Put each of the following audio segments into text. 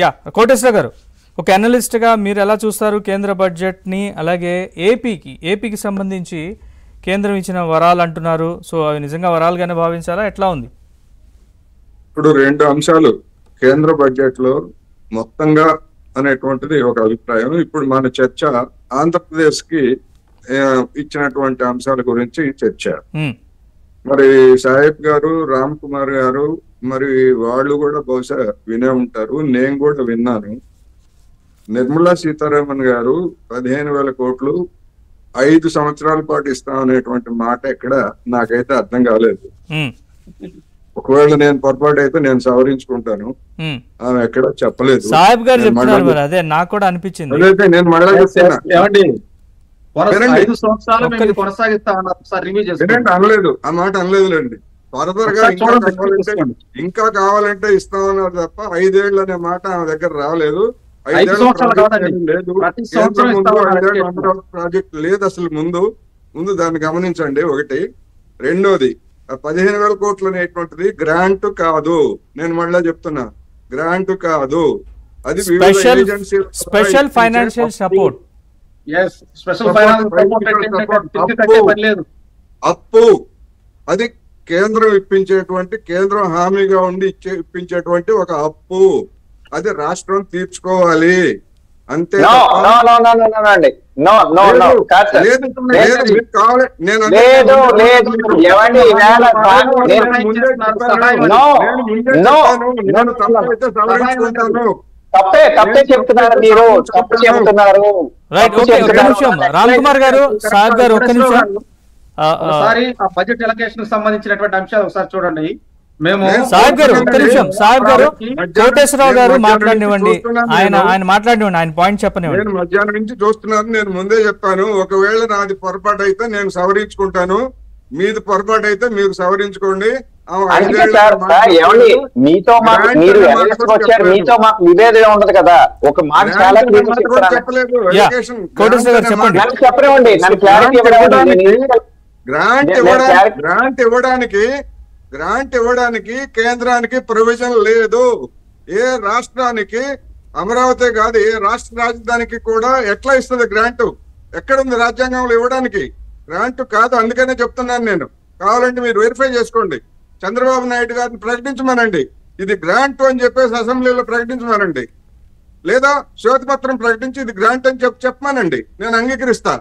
Yeah Koteswara గారు, ఒక అనలిస్ట్గా మీరు ఎలా చూస్తారు కేంద్ర బడ్జెట్ని? అలాగే ఏపీకి సంబంధించి కేంద్రం ఇచ్చిన వరాలు అంటున్నారు, సో అవి నిజంగా వరాలుగానే భావించాలా, ఎట్లా ఉంది? ఇప్పుడు రెండు అంశాలు కేంద్ర బడ్జెట్ లో మొత్తంగా అనేటువంటిది ఒక అభిప్రాయం. ఇప్పుడు మన చర్చ ఆంధ్రప్రదేశ్ కి ఇచ్చినటువంటి అంశాల గురించి చర్చ. మరి సాహెబ్ గారు, రామ్ కుమార్ గారు మరి వాళ్ళు కూడా బహుశా వినే ఉంటారు, నేను కూడా విన్నాను. నిర్మలా సీతారామన్ గారు 15,000 కోట్లు 5 సంవత్సరాల పాటు ఇస్తామనేటువంటి మాట ఎక్కడ నాకైతే అర్థం కాలేదు. ఒకవేళ నేను పొరపాటు అయితే నేను సవరించుకుంటాను, ఆమె ఎక్కడ చెప్పలేదు. సాహెబ్ గారు చెప్తున్నారు, అదే నాకు కూడా అనిపించింది. నేను మళ్ళీ చెప్తున్నా, అనలేదు, ఆ మాట అనలేదులేండి. ఫర్దర్గా ఇంకా కావాలంటే ఇస్తామన్నారు తప్ప 5 ఏళ్ళు అనే మాట ఆమె దగ్గర రాలేదు. 5 ఏళ్ళ లేదు, ప్రాజెక్ట్ లేదు అసలు. ముందు దాన్ని గమనించండి. ఒకటి. రెండోది, 15,000 కోట్లు అనేటువంటిది గ్రాంట్ కాదు. నేను మళ్ళా చెప్తున్నా, గ్రాంట్ కాదు, అది స్పెషల్ ఫైనాన్షియల్ సపోర్ట్, అప్పు. అది కేంద్రం ఇప్పించేటువంటి, కేంద్రం హామీగా ఉండి ఇప్పించేటువంటి ఒక అప్పు. అది రాష్ట్రం తీర్చుకోవాలి అంతే. తప్పే చెప్తున్నారు మీరు, తప్పు చెప్తున్నారు. రామ్ కుమార్ గారు, సాహెబ్ గారు ఒక్క నిమిషం. ఒకసారి ఆ బడ్జెట్ ఎలకేషన్ సంబంధించినటువంటి అంశాలు ఒకసారి చూడండి. సాహెబ్ గారు ఒక్క నిమిషం, సాహెబ్ గారు కోటేశ్వరరావు గారు మాట్లాడినివ్వండి, ఆయన మాట్లాడినివ్వండి, ఆయన పాయింట్ చెప్పనివ్వండి. నేను మధ్యాహ్నం నుంచి చూస్తున్నాను, నేను ముందే చెప్పాను, ఒకవేళ నాది పొరపాటు అయితే నేను సవరించుకుంటాను, మీది పొరపాటు అయితే మీరు సవరించుకోండి. మీతో మాకు విభేదం ఉండదు కదా, ఒక మాట చాలా చెప్పలేదు. చెప్పనివ్వండి, నన్ను క్లారిటీ గ్రాంట్ ఇవ్వడానికి కేంద్రానికి ప్రొవిజన్ లేదు. ఏ రాష్ట్రానికి, అమరావతి కాదు ఏ రాష్ట్ర రాజధానికి కూడా ఎట్లా ఇస్తుంది గ్రాంట్? ఎక్కడుంది రాజ్యాంగంలో ఇవ్వడానికి? గ్రాంట్ కాదు. అందుకనే చెప్తున్నాను నేను, కావాలంటే మీరు వెరిఫై చేసుకోండి. చంద్రబాబు నాయుడు గారిని ప్రకటించమనండి, ఇది గ్రాంట్ అని చెప్పేసి అసెంబ్లీలో ప్రకటించమనండి, లేదా శ్వేతపత్రం ప్రకటించి ఇది గ్రాంట్ అని చెప్పమనండి, నేను అంగీకరిస్తా.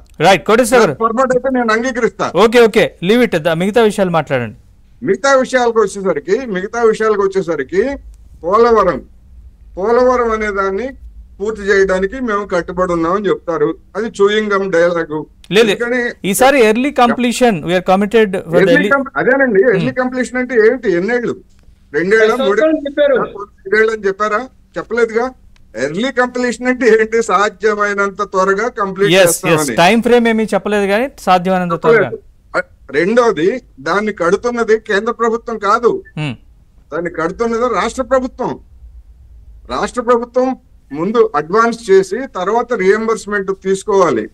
పొరపాటు అయితే నేను అంగీకరిస్తా. Okay, leave it. మిగతా విషయాలు మాట్లాడండి. మిగతా విషయాలకు వచ్చేసరికి పోలవరం అనే దాన్ని పూర్తి చేయడానికి మేము కట్టుబడి ఉన్నామని చెప్తారు. అది చూయింగ్ గమ్ డైలాగు. ఈసారి early completion we are committed. అదేనండి, ఎర్లీ కంప్లీషన్ అంటే ఏంటి? ఎన్నేళ్లు? 2 ఏళ్ళ 3 ఏళ్ళు అని చెప్పారా? చెప్పలేదుగా. ఎర్లీ కంప్లీషన్ అంటే ఏంటి? సాధ్యమైనంత త్వరగా కంప్లీట్ చేస్తామని. టైం ఫ్రేమ్ ఏమీ చెప్పలేదు కానీ సాధ్యమైనంత త్వరగా. రెండోది, దాన్ని కడుతున్నది కేంద్ర ప్రభుత్వం కాదు, దాన్ని కడుతున్నది రాష్ట్ర ప్రభుత్వం. రాష్ట్ర ప్రభుత్వం ముందు అడ్వాన్స్ చేసి తర్వాత రియంబర్స్మెంట్ తీసుకోవాలి.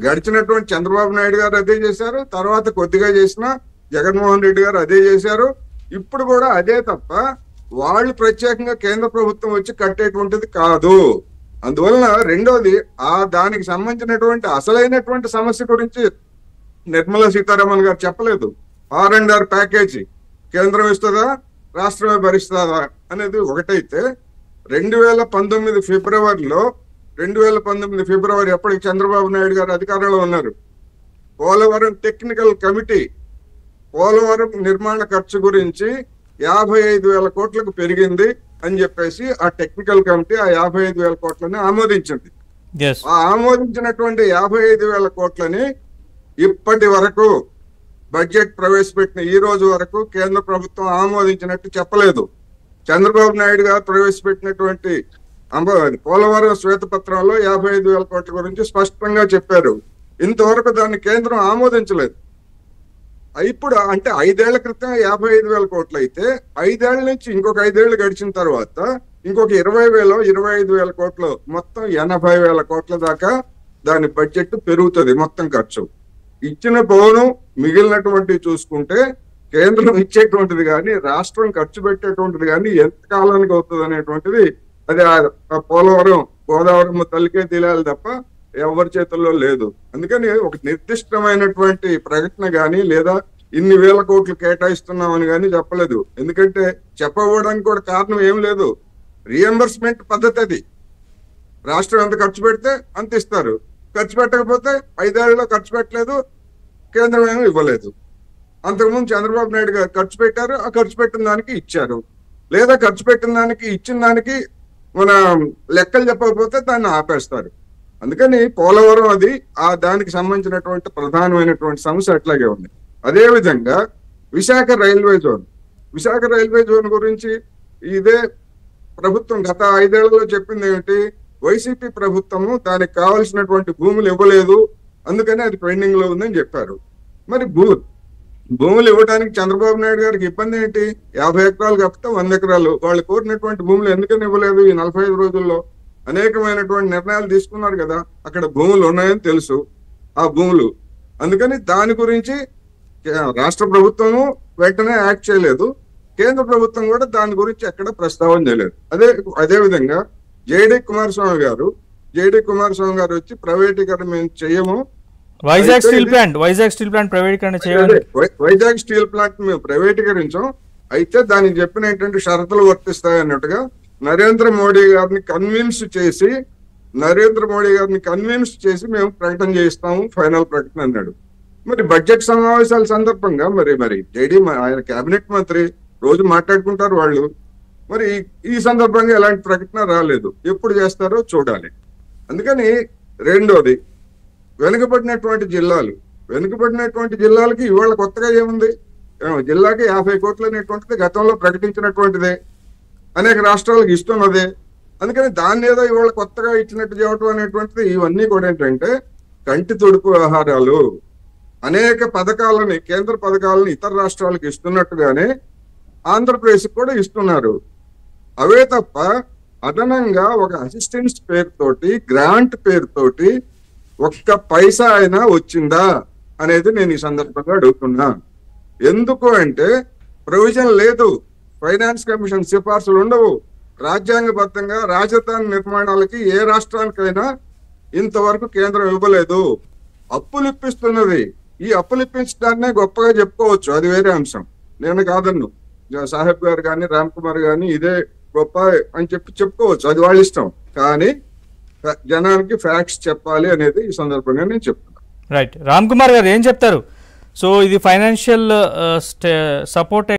గడిచినటువంటి చంద్రబాబు నాయుడు గారు అదే చేశారు, తర్వాత కొద్దిగా చేసిన జగన్మోహన్ రెడ్డి గారు అదే చేశారు, ఇప్పుడు కూడా అదే తప్ప వాళ్ళు ప్రత్యేకంగా కేంద్ర ప్రభుత్వం వచ్చి కట్టేటువంటిది కాదు. అందువలన రెండోది, దానికి సంబంధించినటువంటి అసలైనటువంటి సమస్య గురించి నిర్మలా సీతారామన్ గారు చెప్పలేదు. R&R ప్యాకేజీ కేంద్రం ఇస్తుందా రాష్ట్రమే భరిస్తుందా అనేది ఒకటైతే, 2019 ఫిబ్రవరి ఎప్పటికి చంద్రబాబు నాయుడు గారు అధికారంలో ఉన్నారు, పోలవరం టెక్నికల్ కమిటీ పోలవరం నిర్మాణ ఖర్చు గురించి 55,000 కోట్లకు పెరిగింది అని చెప్పేసి ఆ టెక్నికల్ కమిటీ ఆ 55,000 కోట్లని ఆమోదించింది. ఆ ఆమోదించినటువంటి 55,000 కోట్లని ఇప్పటి వరకు బడ్జెట్ ప్రవేశపెట్టిన ఈ రోజు వరకు కేంద్ర ప్రభుత్వం ఆమోదించినట్టు చెప్పలేదు. చంద్రబాబు నాయుడు గారు ప్రవేశపెట్టినటువంటి పోలవరం శ్వేతపత్రంలో 55,000 కోట్ల గురించి స్పష్టంగా చెప్పారు. ఇంతవరకు దాన్ని కేంద్రం ఆమోదించలేదు. ఇప్పుడు అంటే 5 ఏళ్ల క్రితం 55,000 కోట్లు అయితే 5 ఏళ్ల నుంచి ఇంకొక 5 ఏళ్లు గడిచిన తర్వాత ఇంకొక 25,000 కోట్లు, మొత్తం 80,000 కోట్ల దాకా దాని బడ్జెట్ పెరుగుతుంది మొత్తం ఖర్చు. ఇచ్చిన పోను మిగిలినటువంటి చూసుకుంటే కేంద్రం ఇచ్చేటువంటిది కానీ రాష్ట్రం ఖర్చు పెట్టేటువంటిది కానీ ఎంత కాలానికి అవుతుంది అనేటువంటిది అది ఆ పోలవరం గోదావరి తల్లికే తెలియాలి తప్ప ఎవరి చేతుల్లో లేదు. అందుకని ఒక నిర్దిష్టమైనటువంటి ప్రకటన గాని లేదా ఇన్ని వేల కోట్లు కేటాయిస్తున్నామని కానీ చెప్పలేదు. ఎందుకంటే చెప్పబోవడానికి కూడా కారణం ఏం లేదు. రియంబర్స్మెంట్ పద్ధతి అది. రాష్ట్రం ఎంత ఖర్చు పెడితే అంత ఇస్తారు. ఖర్చు పెట్టకపోతే 5 ఏళ్లలో ఖర్చు పెట్టలేదు, కేంద్రం ఏమీ ఇవ్వలేదు. అంతకుముందు చంద్రబాబు నాయుడు గారు ఖర్చు పెట్టారు, ఆ ఖర్చు పెట్టిన దానికి ఇచ్చారు. లేదా ఖర్చు పెట్టిన దానికి ఇచ్చిన దానికి మన లెక్కలు చెప్పకపోతే దాన్ని ఆపేస్తారు. అందుకని పోలవరం అది దానికి సంబంధించినటువంటి ప్రధానమైనటువంటి సమస్య అట్లాగే ఉంది. అదే విధంగా విశాఖ రైల్వే జోన్ గురించి ఇదే ప్రభుత్వం గత 5 ఏళ్లలో చెప్పింది ఏమిటి? వైసీపీ ప్రభుత్వము దానికి కావాల్సినటువంటి భూములు ఇవ్వలేదు, అందుకని అది పెండింగ్ లో ఉందని చెప్పారు. మరి భూములు ఇవ్వడానికి చంద్రబాబు నాయుడు గారికి ఇబ్బంది ఏంటి? 50 ఎకరాలు కాకపోతే 100 ఎకరాలు వాళ్ళు కోరినటువంటి భూములు ఎందుకని ఇవ్వలేదు? ఈ 45 రోజుల్లో అనేకమైనటువంటి నిర్ణయాలు తీసుకున్నారు కదా. అక్కడ భూములు ఉన్నాయని తెలుసు ఆ భూములు. అందుకని దాని గురించి రాష్ట్ర ప్రభుత్వము వెంటనే యాక్ట్ చేయలేదు, కేంద్ర ప్రభుత్వం కూడా దాని గురించి ఎక్కడ ప్రస్తావన చేయలేదు. అదే విధంగా జేడి కుమారస్వామి గారు వచ్చి ప్రైవేటీకరణ మేము చేయము, వైజాగ్ స్టీల్ ప్లాంట్ ప్రైవేటీకరణ చేయాలి, వైజాగ్ స్టీల్ ప్లాంట్ మేము ప్రైవేటీకరించాం, అయితే దానికి చెప్పిన ఏంటంటే షరతులు వర్తిస్తాయి అన్నట్టుగా నరేంద్ర మోడీ గారిని కన్విన్స్ చేసి మేము ప్రకటన చేయిస్తాము, ఫైనల్ ప్రకటన అన్నాడు. మరి బడ్జెట్ సమావేశాల సందర్భంగా మరి జేడీ ఆయన కేబినెట్ మంత్రి రోజు మాట్లాడుకుంటారు వాళ్ళు. మరి ఈ సందర్భంగా ఎలాంటి ప్రకటన రాలేదు. ఎప్పుడు చేస్తారో చూడాలి. అందుకని రెండోది వెనుకబడినటువంటి జిల్లాలకి ఇవాళ కొత్తగా ఏముంది? జిల్లాకి 50 కోట్లు అనేటువంటిది గతంలో ప్రకటించినటువంటిదే, అనేక రాష్ట్రాలకు ఇస్తున్నదే. అందుకని దాన్ని ఏదో ఇవాళ కొత్తగా ఇచ్చినట్టు చేయటం అనేటువంటిది ఇవన్నీ కూడా ఏంటంటే కంటి తుడుపు వ్యవహారాలు. అనేక పథకాలని, కేంద్ర పథకాలని ఇతర రాష్ట్రాలకు ఇస్తున్నట్టుగానే ఆంధ్రప్రదేశ్ కూడా ఇస్తున్నారు. అవే తప్ప అదనంగా ఒక అసిస్టెన్స్ పేరుతోటి, గ్రాంట్ పేరుతోటి ఒక్క పైసా అయినా వచ్చిందా అనేది నేను ఈ సందర్భంగా అడుగుతున్నా. ఎందుకు అంటే ప్రొవిజన్ లేదు, ఫైనాన్స్ కమిషన్ సిఫార్సులు ఉండవు, రాజ్యాంగబద్ధంగా రాజధాని నిర్మాణాలకి ఏ రాష్ట్రానికైనా ఇంతవరకు కేంద్రం ఇవ్వలేదు. అప్పులు ఇప్పిస్తున్నది. ఈ అప్పులు ఇప్పించడాన్నే గొప్పగా చెప్పుకోవచ్చు, అది వేరే అంశం, నేను కాదన్ను. సాహెబ్ గారు కానీ రామ్ కుమార్ కానీ ఇదే గొప్ప అని చెప్పుకోవచ్చు, అది వాళ్ళ ఇష్టం. కానీ జనానికి ఫ్యాక్ట్స్ చెప్పాలి అనేది ఈ సందర్భంగా నేను చెప్తున్నాను. రైట్. రామ్ కుమార్ గారు ఏం చెప్తారు? సో ఇది ఫైనాన్షియల్ సపోర్ట్